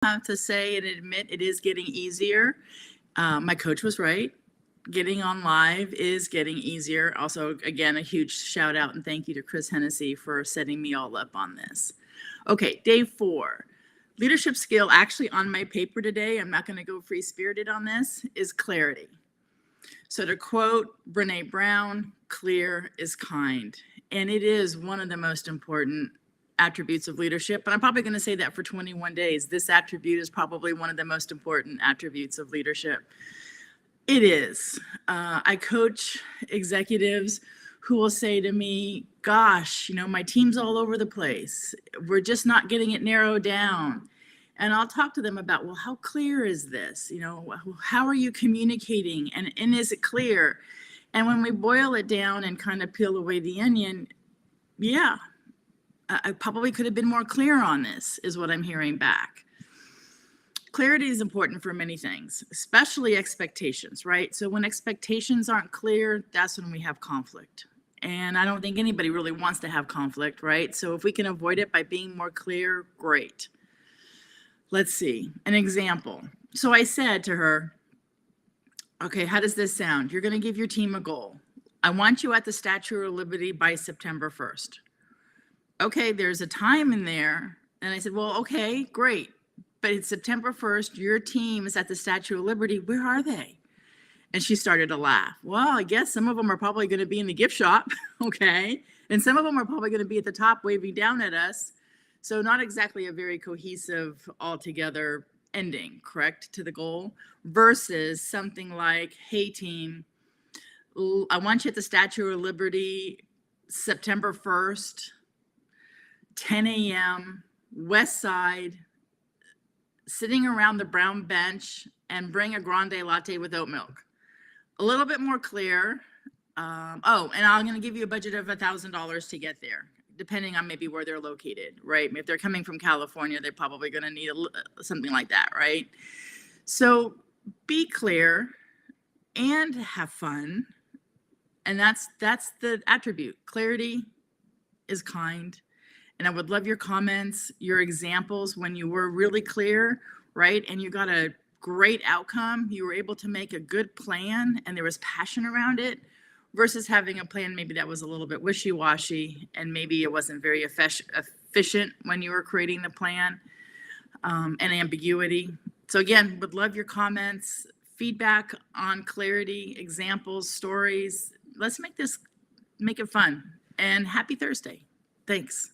have to say and admit it is getting easier. My coach was right. Getting on live is getting easier. Also, again, a huge shout out and thank you to Chris Hennessy for setting me all up on this. Okay, day 4. Leadership skill, actually on my paper today, I'm not going to go free spirited on this, is clarity. So to quote Brene Brown, clear is kind. And it is one of the most important attributes of leadership. But I'm probably going to say that for 21 days. This attribute is probably one of the most important attributes of leadership. It is. I coach executives who will say to me, gosh, my team's all over the place. We're just not getting it narrowed down. And I'll talk to them about, well, how clear is this? How are you communicating? And is it clear? And when we boil it down and kind of peel away the onion, yeah, I probably could have been more clear on this, is what I'm hearing back. Clarity is important for many things, especially expectations, right? So when expectations aren't clear, that's when we have conflict. And I don't think anybody really wants to have conflict, right? So if we can avoid it by being more clear, great. Let's see, an example. So I said to her, okay, how does this sound? You're going to give your team a goal. I want you at the Statue of Liberty by September 1st. Okay, there's a time in there. And I said, well, okay, great. But it's September 1st, your team is at the Statue of Liberty. Where are they? And she started to laugh. Well, I guess some of them are probably going to be in the gift shop, okay? And some of them are probably going to be at the top waving down at us. So not exactly a very cohesive, altogether ending, correct, to the goal, versus something like, hey, team, I want you at the Statue of Liberty September 1st, 10 a.m., West Side, sitting around the brown bench, and bring a grande latte with oat milk. A little bit more clear. And I'm going to give you a budget of $1,000 to get there, depending on maybe where they're located, right? If they're coming from California, they're probably going to need something like that, right? So be clear and have fun. And that's the attribute. Clarity is kind. And I would love your comments, your examples when you were really clear, right? And you got a great outcome. You were able to make a good plan and there was passion around it, versus having a plan maybe that was a little bit wishy-washy and maybe it wasn't very efficient when you were creating the plan, and ambiguity. So again, would love your comments, feedback on clarity, examples, stories. Let's make it fun. And happy Thursday. Thanks.